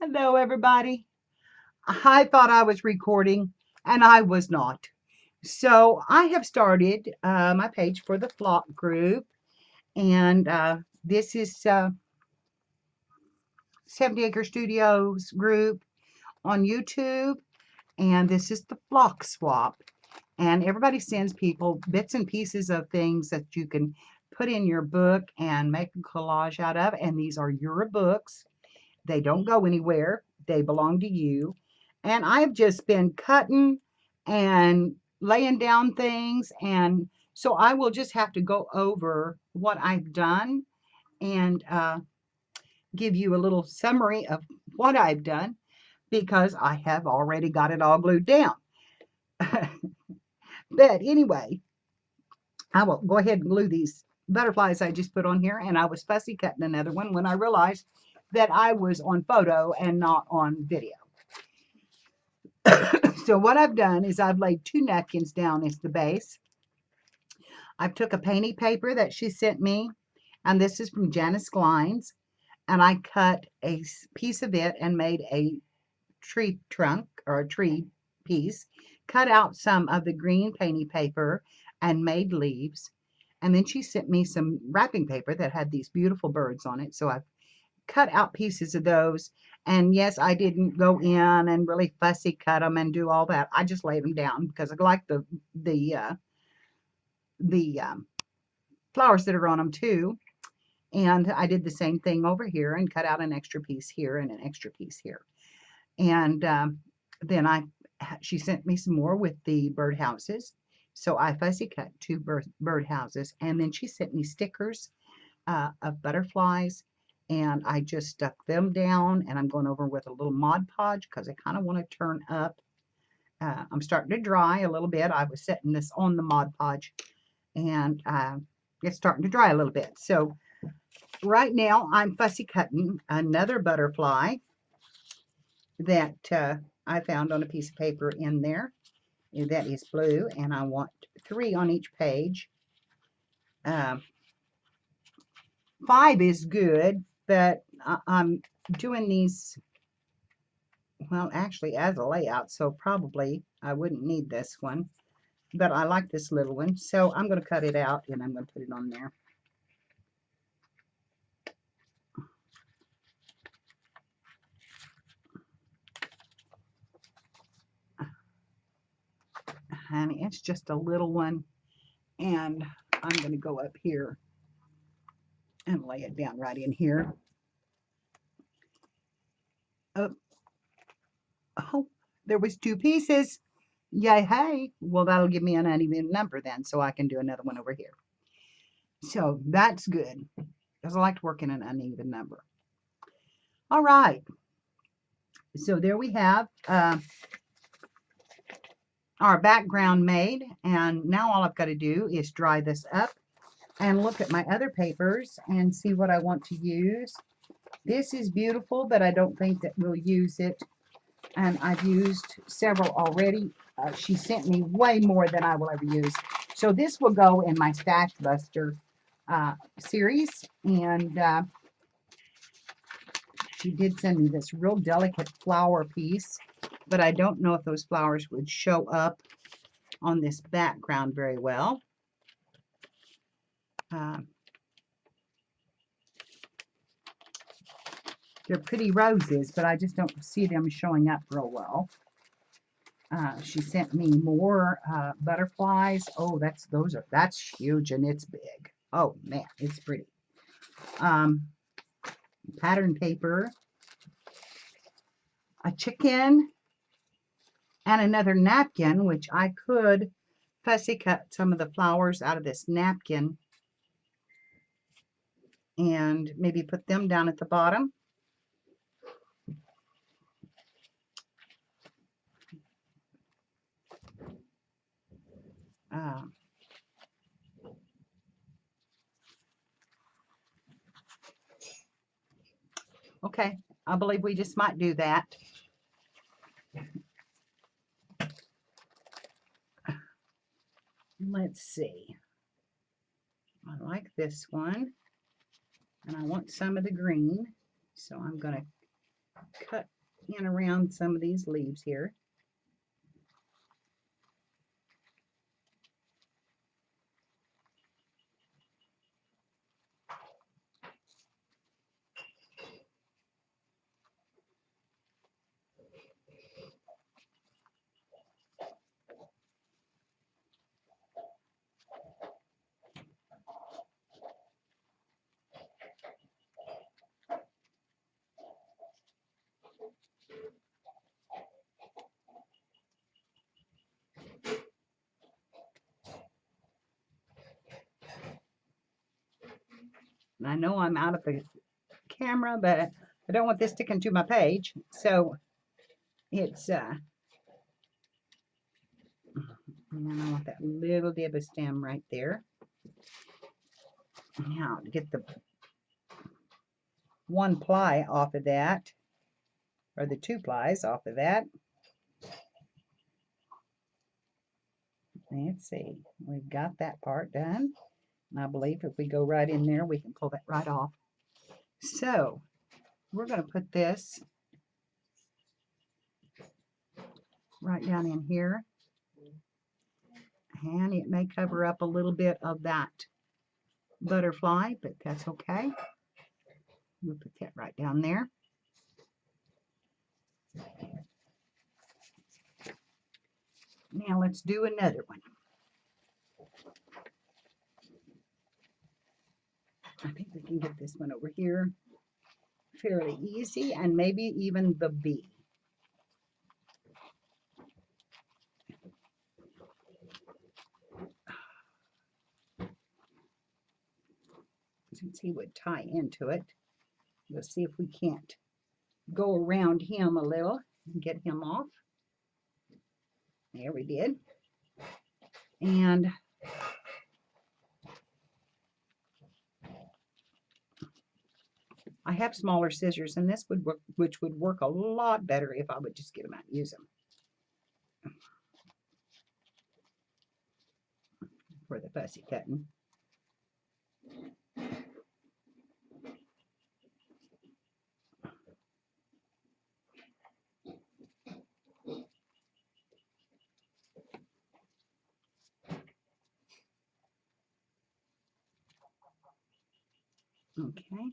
Hello, everybody. I thought I was recording, and I was not. So I have started my page for the flock group, and this is 70 Acre Studios group on YouTube, and this is the flock swap. And everybody sends people bits and pieces of things that you can put in your book and make a collage out of, and these are your books. They don't go anywhere. They belong to you. And I've just been cutting and laying down things. And so I will just have to go over what I've done and give you a little summary of what I've done because I have already got it all glued down. But anyway, I will go ahead and glue these butterflies I just put on here. And I was fussy cutting another one when I realized that I was on photo and not on video. So what I've done is I've laid 2 napkins down as the base. I've took a painty paper that she sent me, and this is from Jan Glines, and I cut a piece of it and made a tree trunk or a tree piece, cut out some of the green painty paper and made leaves. And then she sent me some wrapping paper that had these beautiful birds on it. So I've cut out pieces of those. And yes, I didn't go in and really fussy cut them and do all that. I just laid them down because I like the flowers that are on them too. And I did the same thing over here and cut out an extra piece here and an extra piece here. And then she sent me some more with the birdhouses. So I fussy cut 2 birdhouses. And then she sent me stickers of butterflies. And I just stuck them down, and I'm going over with a little Mod Podge because I kind of want to turn up. I'm starting to dry a little bit. I was setting this on the Mod Podge, and it's starting to dry a little bit. So right now I'm fussy cutting another butterfly that I found on a piece of paper in there. That is blue, and I want 3 on each page. 5 is good, but I'm doing these, well, actually as a layout, so probably I wouldn't need this one, but I like this little one, so I'm going to cut it out and I'm going to put it on there. And it's just a little one, and I'm going to go up here and lay it down right in here. Oh, there was 2 pieces. Yay, hey. Well, that'll give me an uneven number then, so I can do another one over here. So that's good, because I like to work in an uneven number. All right. So there we have our background made, and now all I've got to do is dry this up and look at my other papers and see what I want to use. This is beautiful, but I don't think that we'll use it, and I've used several already. She sent me way more than I will ever use. So this will go in my Stash Buster series, and she did send me this real delicate flower piece, but I don't know if those flowers would show up on this background very well. They're pretty roses, but I just don't see them showing up real well. She sent me more butterflies. Oh, that's huge, and it's big. Oh man, it's pretty. Pattern paper, a chicken, and another napkin, which I could fussy cut some of the flowers out of this napkin and maybe put them down at the bottom. Okay, I believe we just might do that. Let's see. I like this one, and I want some of the green, so I'm going to cut in around some of these leaves here. And I know I'm out of the camera, but I don't want this sticking to my page. So it's, and I want that little dib of stem right there. Now to get the one ply off of that, or the 2 plies off of that. Let's see, we've got that part done. And I believe if we go right in there, we can pull that right off. So we're going to put this right down in here. And it may cover up a little bit of that butterfly, but that's okay. We'll put that right down there. Now let's do another one. I think we can get this one over here fairly easy, and maybe even the bee. Since he would tie into it, we'll see if we can't go around him a little and get him off. There we did. And I have smaller scissors, and this would work, which would work a lot better if I would just get them out and use them for the fussy cutting. Okay.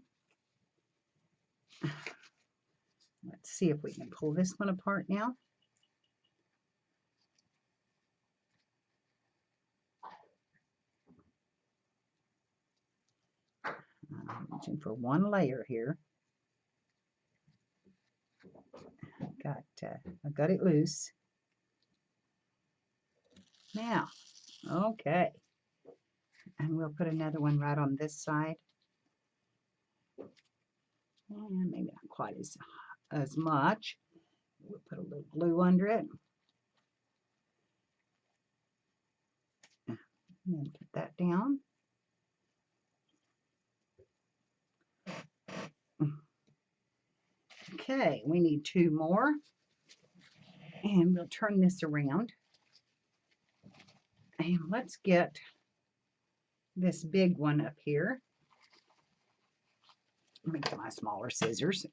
Let's see if we can pull this one apart now. I'm reaching for one layer here. I've got it loose. Now, okay. And we'll put another one right on this side. And maybe not quite as much. We'll put a little glue under it. And then put that down. Okay, we need 2 more. And we'll turn this around. And let's get this big one up here. Let me get my smaller scissors.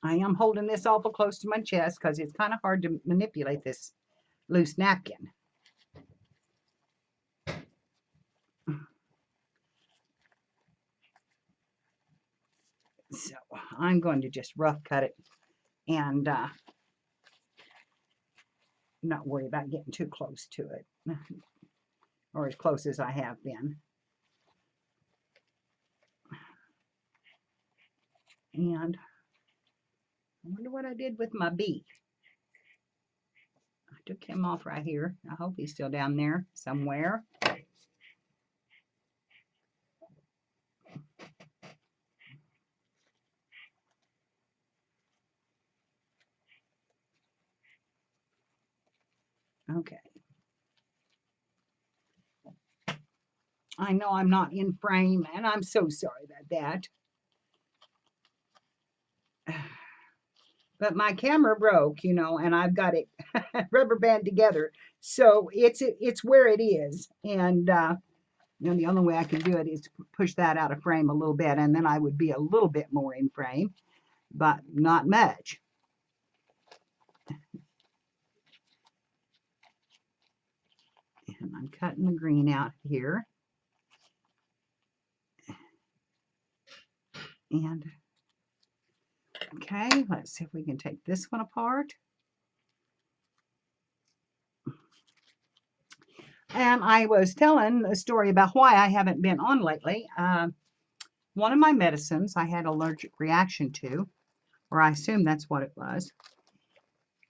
I am holding this awful close to my chest because it's kind of hard to manipulate this loose napkin. So I'm going to just rough cut it and not worry about getting too close to it, or as close as I have been. And I wonder what I did with my bee. I took him off right here. I hope he's still down there somewhere. Okay. I know I'm not in frame, and I'm so sorry about that. but my camera broke, you know, and I've got it rubber band together. So it's where it is. And you know, the only way I can do it is to push that out of frame a little bit, and then I would be a little bit more in frame, but not much. And I'm cutting the green out here. And okay, let's see if we can take this one apart. And I was telling a story about why I haven't been on lately. One of my medicines I had an allergic reaction to, or I assume that's what it was,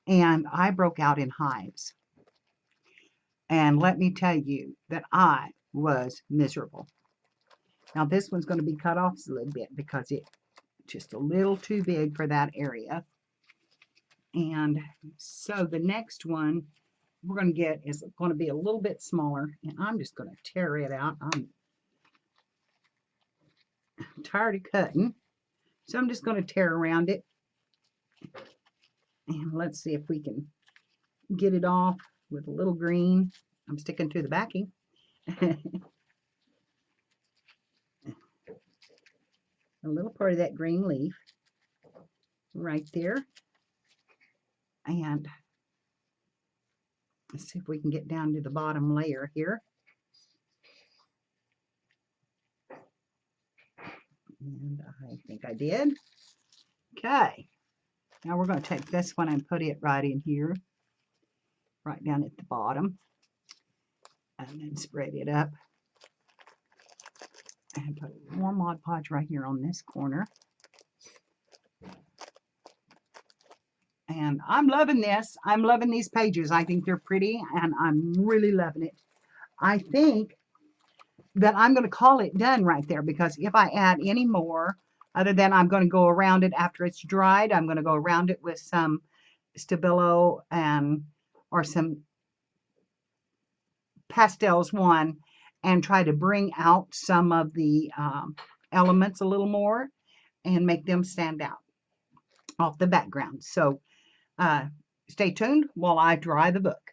and I broke out in hives. And let me tell you that I was miserable. Now this one's going to be cut off a little bit because it's just a little too big for that area. And so the next one we're going to get is going to be a little bit smaller, and I'm just going to tear it out. I'm tired of cutting, so I'm just going to tear around it. And let's see if we can get it off with a little green. I'm sticking to the backing. A little part of that green leaf right there. And let's see if we can get down to the bottom layer here. And I think I did. Okay. Now we're going to take this one and put it right in here, right down at the bottom, and then spread it up. And put more Mod Podge right here on this corner. And I'm loving this. I'm loving these pages. I think they're pretty, and I'm really loving it. I think that I'm going to call it done right there, because if I add any more, other than I'm going to go around it after it's dried, I'm going to go around it with some Stabilo and or some Pastels One, and try to bring out some of the elements a little more and make them stand out off the background. So stay tuned while I dry the book.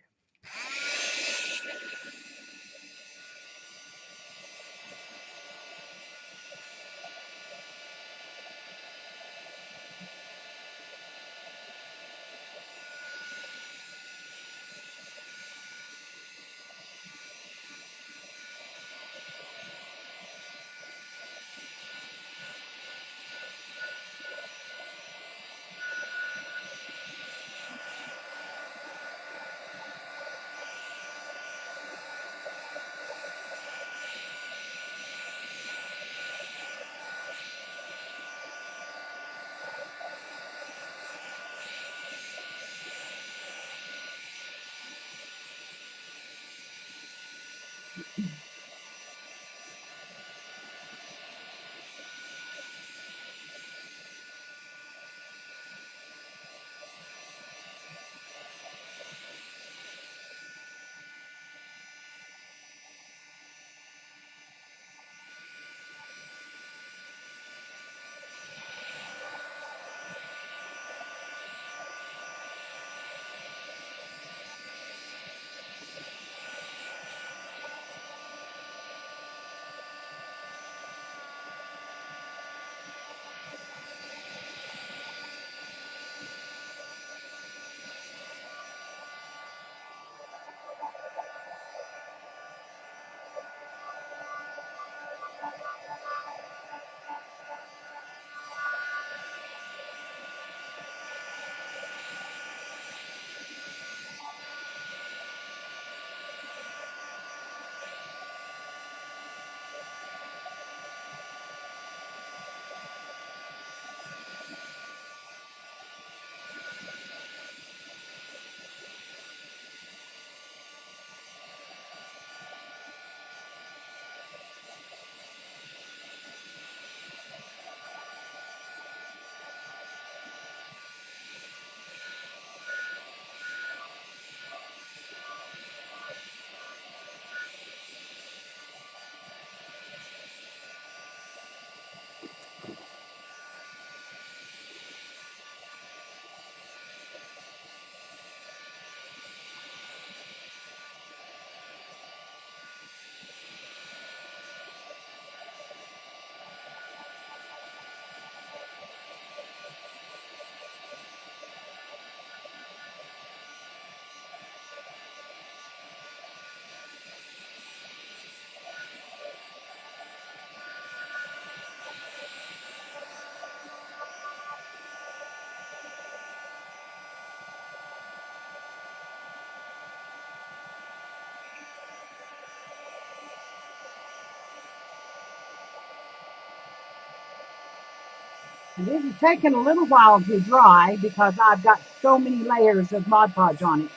This is taking a little while to dry because I've got so many layers of Mod Podge on it.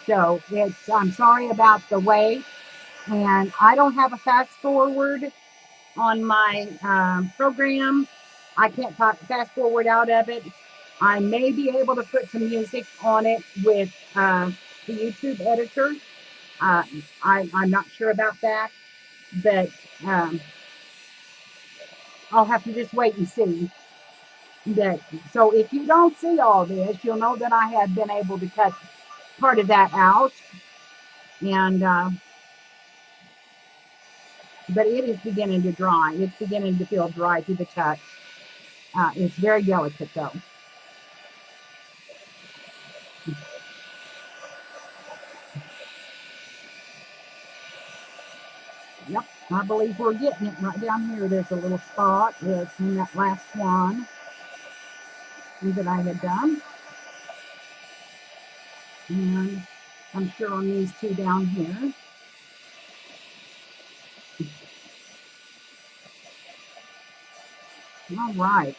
So I'm sorry about the wait, and I don't have a fast forward on my program. I can't fast forward out of it. I may be able to put some music on it with the YouTube editor. Uh, I'm not sure about that, but um, I'll have to just wait and see. That so if you don't see all this, you'll know that I have been able to cut part of that out, and but it is beginning to dry. It's beginning to feel dry to the touch. It's very delicate though. Yep, I believe we're getting it right down here. There's a little spot. It's in that last one that I had done. And I'm sure on these two down here. All right.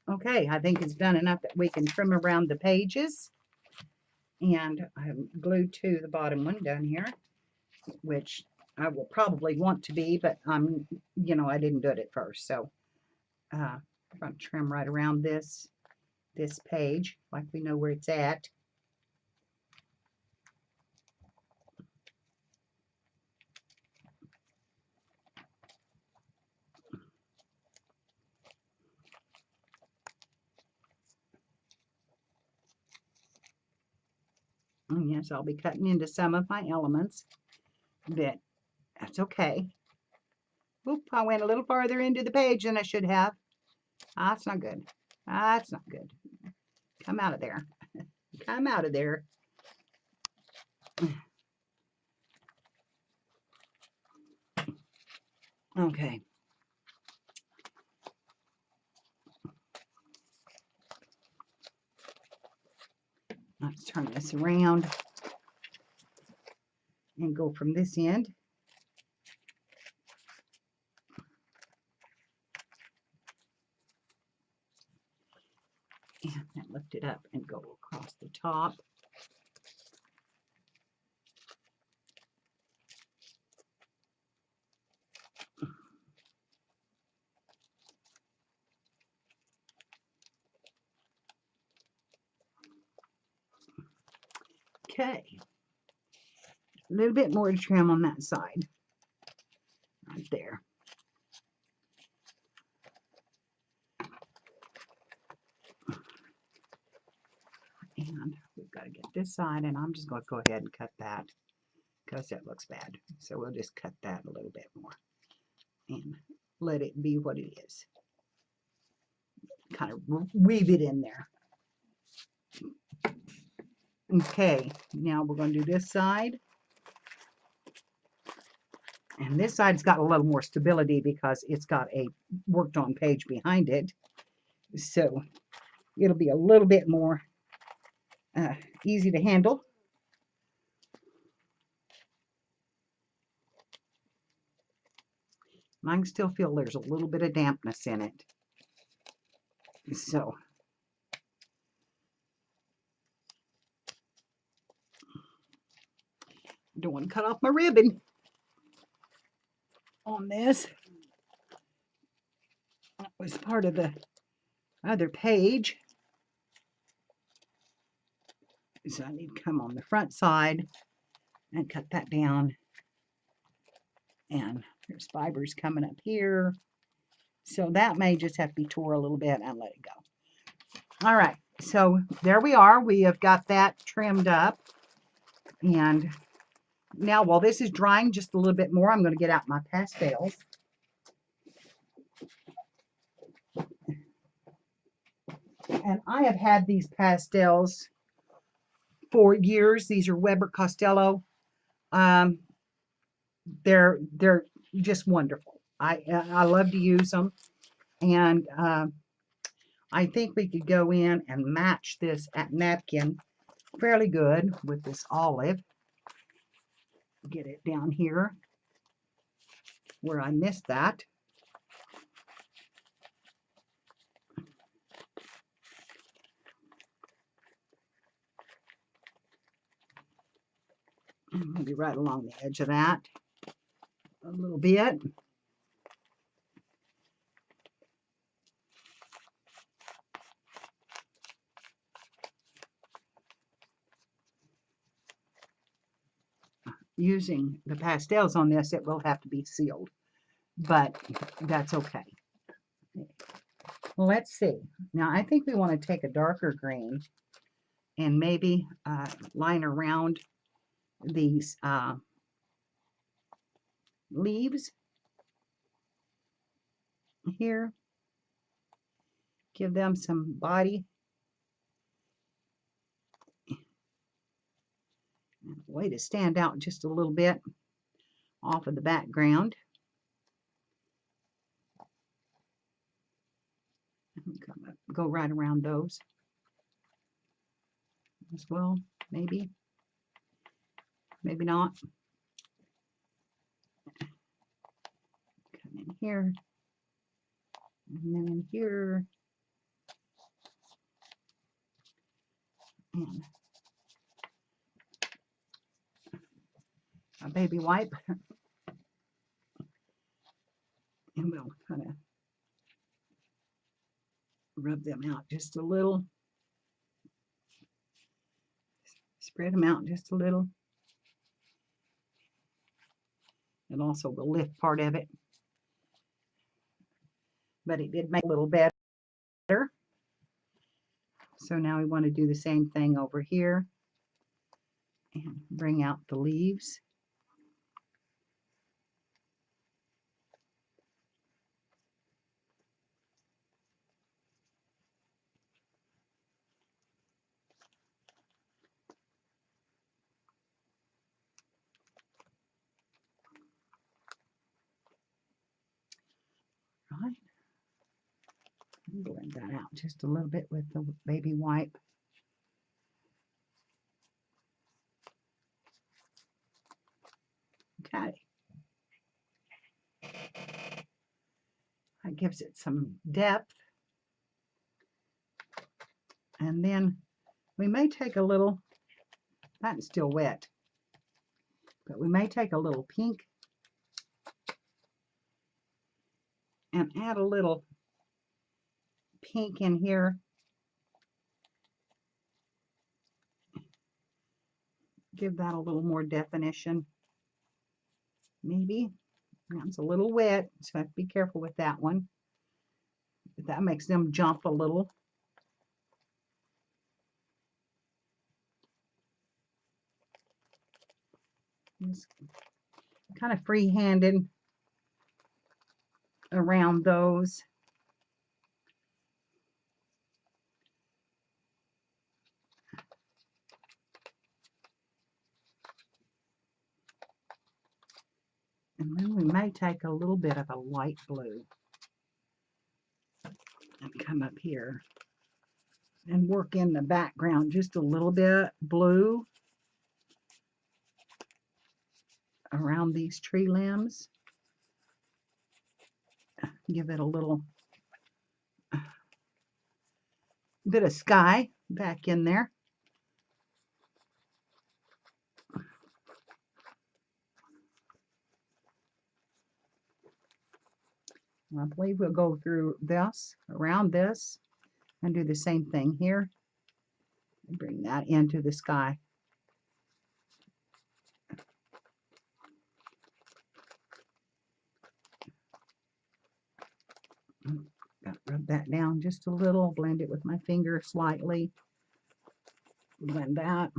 Okay, I think it's done enough that we can trim around the pages. And I'm glued to the bottom one down here, which I will probably want to be, but I didn't do it at first. So I'm going to trim right around this page, like we know where it's at. And yes, I'll be cutting into some of my elements, but that's okay. Oop, I went a little farther into the page than I should have. That's not good. That's not good. Come out of there. Come out of there. Okay. Let's turn this around and go from this end. And then lift it up and go across the top. Okay. A little bit more to trim on that side. Right there. And we've got to get this side, and I'm just going to go ahead and cut that because that looks bad. So we'll just cut that a little bit more and let it be what it is. Kind of weave it in there. Okay, now we're going to do this side. And this side's got a little more stability because it's got a worked on page behind it. So it'll be a little bit more easy to handle. And I can still feel there's a little bit of dampness in it. So I don't want to cut off my ribbon on this. That was part of the other page. So I need to come on the front side and cut that down. And there's fibers coming up here. So that may just have to be tore a little bit and let it go. All right, so there we are. We have got that trimmed up. And now while this is drying just a little bit more, I'm going to get out my pastels. And I have had these pastels for years. These are Weber Costello. They're just wonderful. I love to use them, and I think we could go in and match this napkin fairly good with this olive. get it down here where I missed that. And maybe right along the edge of that a little bit. Using the pastels on this, it will have to be sealed, but that's okay. Let's see. Now I think we want to take a darker green and maybe line around these leaves here. Give them some body. Way to stand out just a little bit off of the background. Go right around those as well, maybe. Maybe not. Come in here. And then in here. And a baby wipe. And we'll kind of rub them out just a little. Spread them out just a little. And also the lift part of it. But it did make it a little better. So now we want to do the same thing over here. And bring out the leaves. Right. Blend that out just a little bit with the baby wipe. Okay. That gives it some depth. And then we may take a little, that's still wet, but we may take a little pink and add a little pink in here. Give that a little more definition. Maybe. That's a little wet, so I have to be careful with that one. But that makes them jump a little. Just kind of free-handed around those. And then we may take a little bit of a light blue and come up here and work in the background just a little bit blue around these tree limbs. Give it a little bit of sky back in there. I believe we'll go through this, around this, and do the same thing here. And bring that into the sky. Rub that down just a little, blend it with my finger slightly. Blend that.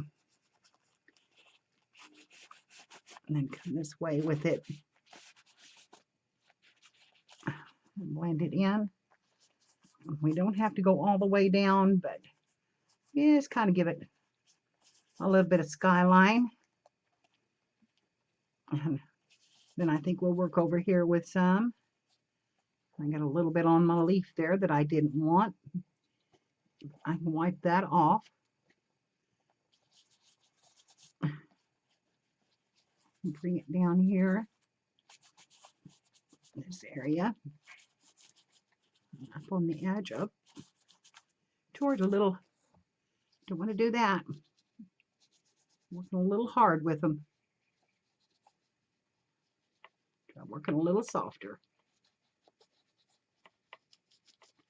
And then come this way with it. And blend it in. We don't have to go all the way down, but just kind of give it a little bit of skyline. And then I think we'll work over here with some. I got a little bit on my leaf there that I didn't want. I can wipe that off. Bring it down here, this area, up on the edge, up toward a little. Don't want to do that. Working a little hard with them. Try working a little softer.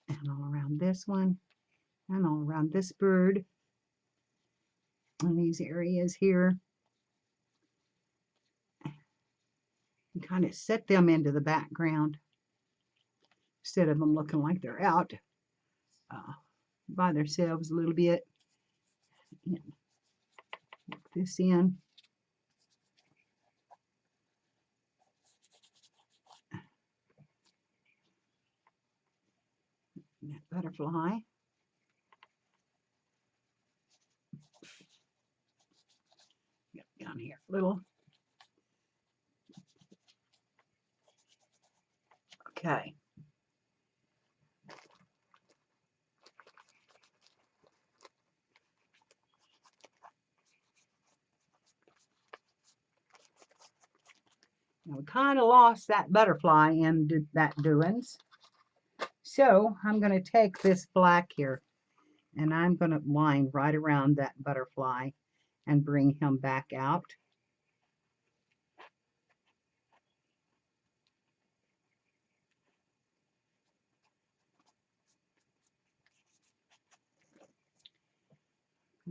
And all around this one, and all around this bird, and these areas here. And kind of set them into the background instead of them looking like they're out by themselves a little bit. And work this in. That butterfly. Get down here a little. Okay. Now we kind of lost that butterfly in that doings. So I'm going to take this black here and I'm going to line right around that butterfly and bring him back out.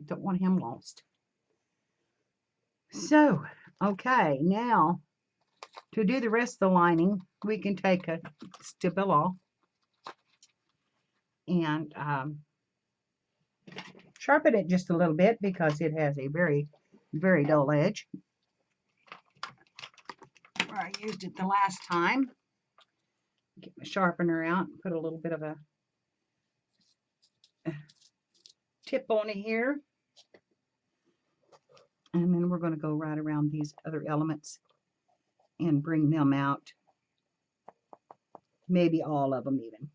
Don't want him lost. So, okay, now to do the rest of the lining, we can take a Stabilo and sharpen it just a little bit because it has a very, very dull edge. Where I used it the last time. Get my sharpener out and put a little bit of a tip on it here. And then we're going to go right around these other elements and bring them out. Maybe all of them even.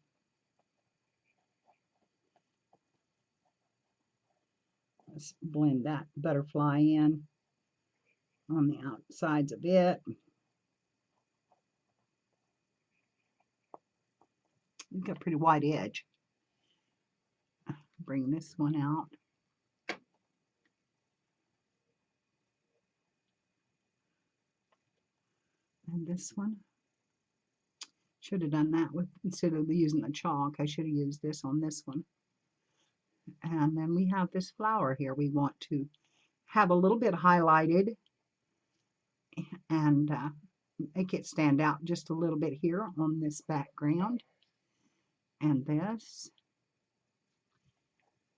Let's blend that butterfly in on the outsides of it. We've got a pretty wide edge. Bring this one out. And this one. Should have done that with, instead of using the chalk, I should have used this on this one. And then we have this flower here we want to have a little bit highlighted and make it stand out just a little bit here on this background. And this.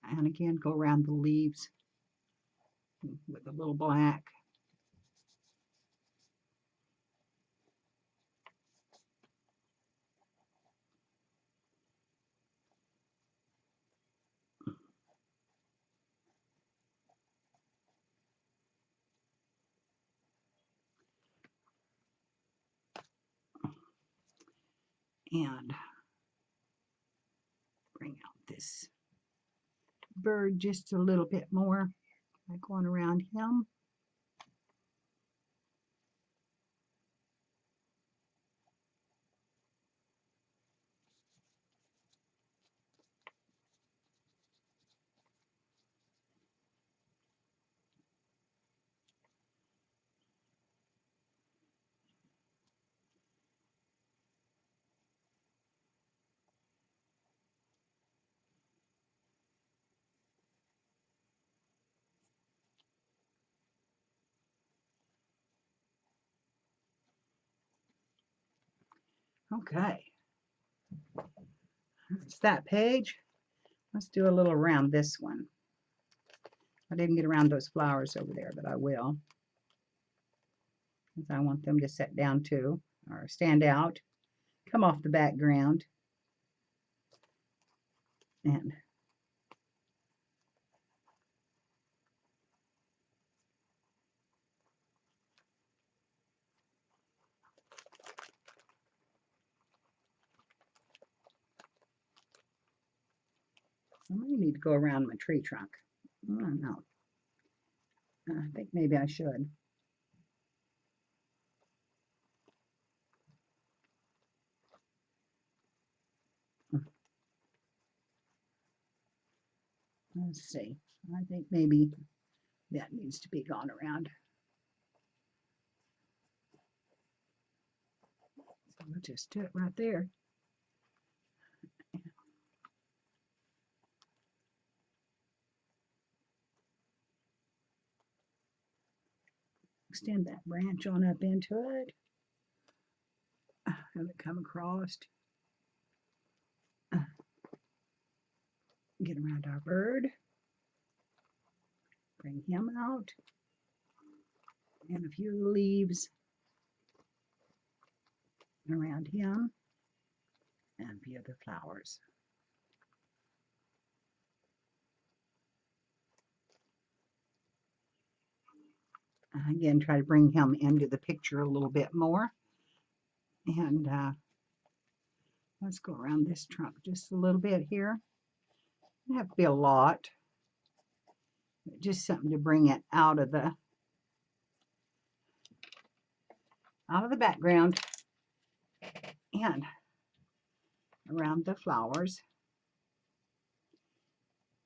And again, go around the leaves with a little black. And bring out this bird just a little bit more by going around him. Okay, that's that page. Let's do a little around this one. I didn't get around those flowers over there, but I will. Because I want them to set down too, or stand out, come off the background. And I might need to go around my tree trunk. I don't know. I think maybe I should. Let's see. I think maybe that needs to be gone around. So we'll just do it right there. Extend that branch on up into it. Have it come across. Get around our bird. Bring him out. And a few leaves around him. And a few other flowers. Again, try to bring him into the picture a little bit more. And let's go around this trunk just a little bit here. Doesn't have to be a lot. But just something to bring it out of the background and around the flowers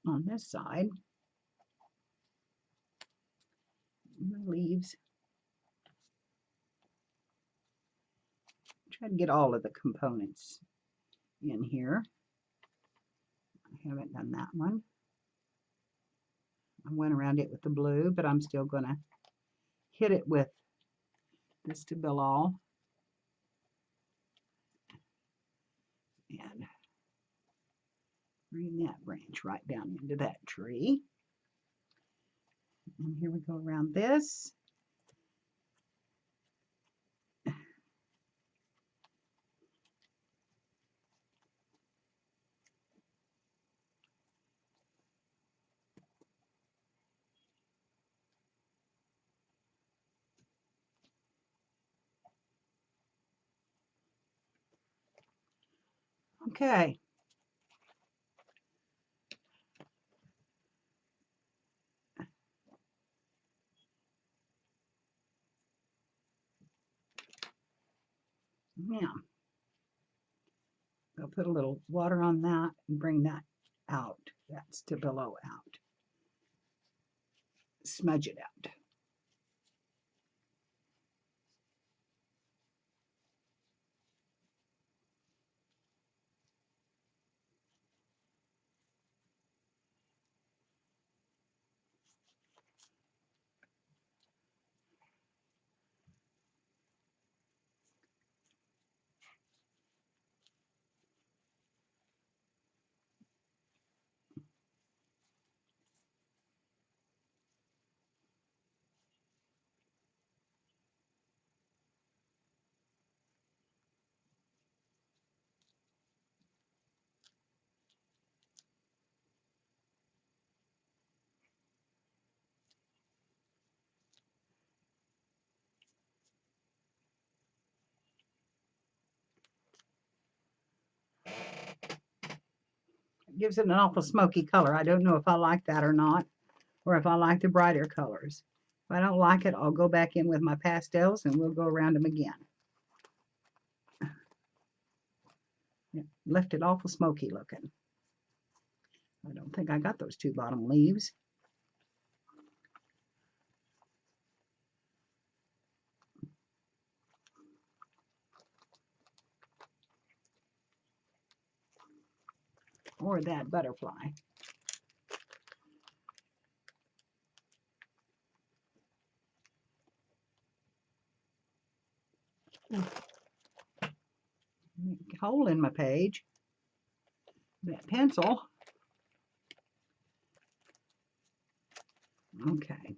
on this side. And the leaves. Try to get all of the components in here. I haven't done that one. I went around it with the blue, but I'm still going to hit it with this to Bilal. And bring that branch right down into that tree. And here we go around this. Okay. Now, I'll put a little water on that and bring that out. That's to below out. Smudge it out. It gives it an awful smoky color. I don't know if I like that or not, or if I like the brighter colors. If I don't like it, I'll go back in with my pastels and we'll go around them again. It left it awful smoky looking. I don't think I got those two bottom leaves. Or that butterfly. Hole in my page. That pencil. Okay.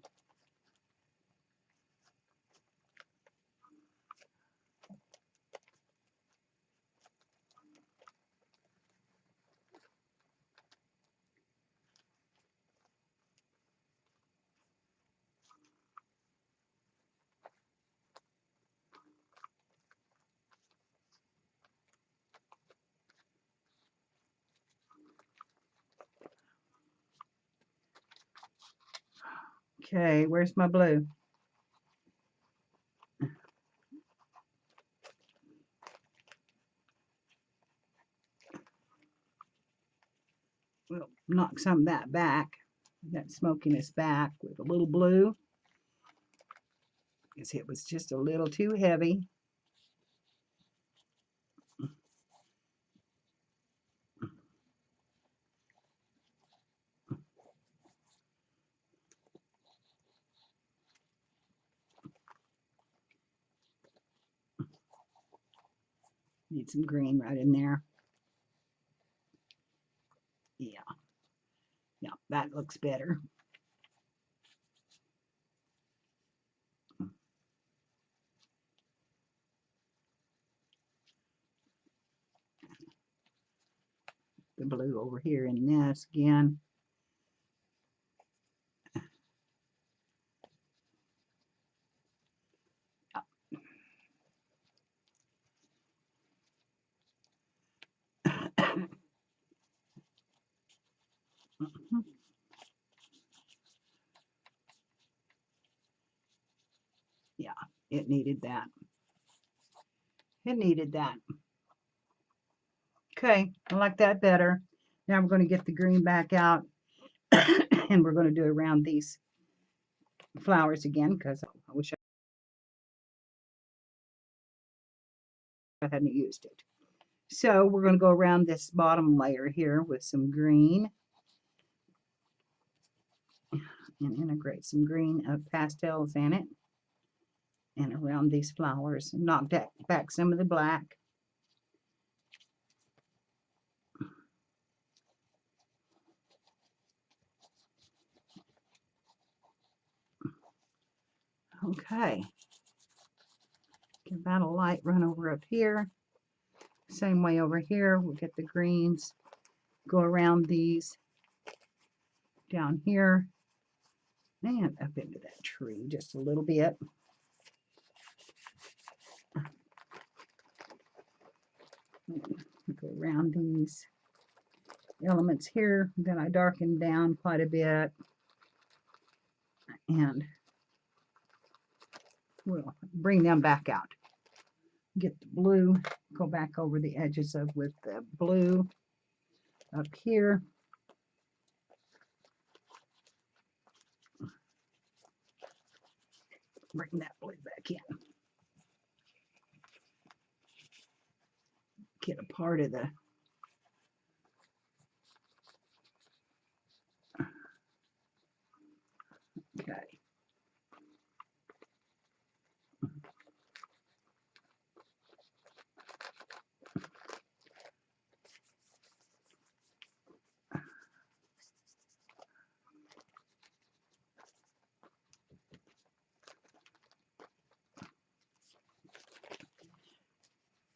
Okay, where's my blue? Well, not knock some of that back, that smokiness back with a little blue, because it was just a little too heavy. Need some green right in there. Yeah, that looks better. The blue over here in this again. Yeah, it needed that. It needed that. Okay, I like that better. Now we're going to get the green back out and we're going to do around these flowers again, because I wish I hadn't used it. So we're going to go around this bottom layer here with some green and integrate some green pastels in it and around these flowers. Knock back some of the black. Okay. Give that a light run over up here. Same way over here. We'll get the greens. Go around these down here and up into that tree just a little bit. Go around these elements here that I darkened down quite a bit, and we'll bring them back out. Get the blue, go back over the edges of with the blue up here. Bring that blue back in. Get a part of the okay.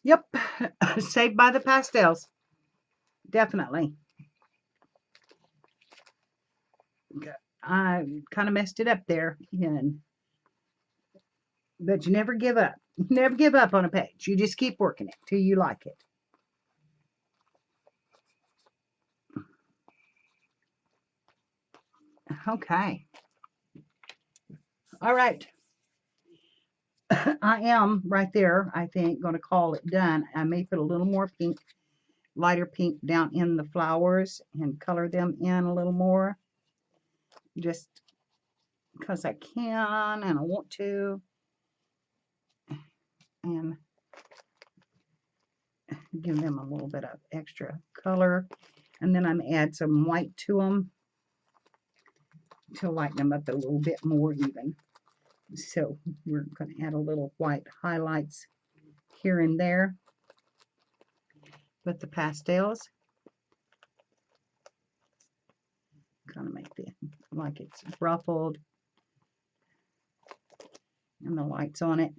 Yep, saved by the pastels. Definitely. I kind of messed it up there, but you never give up. You never give up on a page. You just keep working it till you like it. Okay. All right. I am right there, I think, going to call it done. I may put a little more pink, lighter pink down in the flowers and color them in a little more. Just because I can and I want to. And give them a little bit of extra color. And then I'm going to add some white to them to lighten them up a little bit more even. So we're going to add a little white highlights here and there with the pastels. Kind of make it like it's ruffled and the lights on it.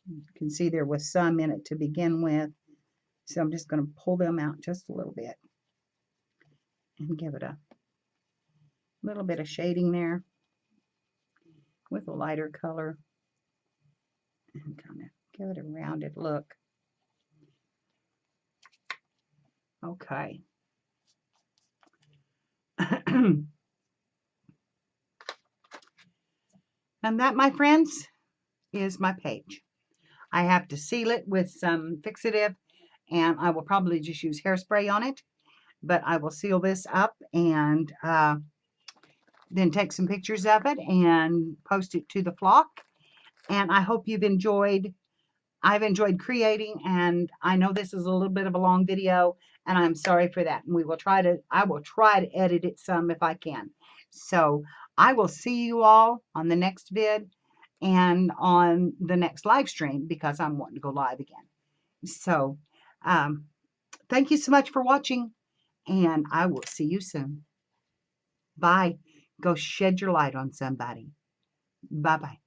You can see there was some in it to begin with, so I'm just going to pull them out just a little bit and give it a little bit of shading there with a lighter color and kind of give it a rounded look. Okay. And that, my friends, is my page. I have to seal it with some fixative, and I will probably just use hairspray on it but I will seal this up and then take some pictures of it and post it to the flock. And I hope you've enjoyed. I've enjoyed creating, and I know this is a little bit of a long video, and I'm sorry for that. And I will try to edit it some if I can. So I will see you all on the next vid and on the next live stream, because I'm wanting to go live again. So thank you so much for watching, and I will see you soon. Bye. Go shed your light on somebody. Bye-bye.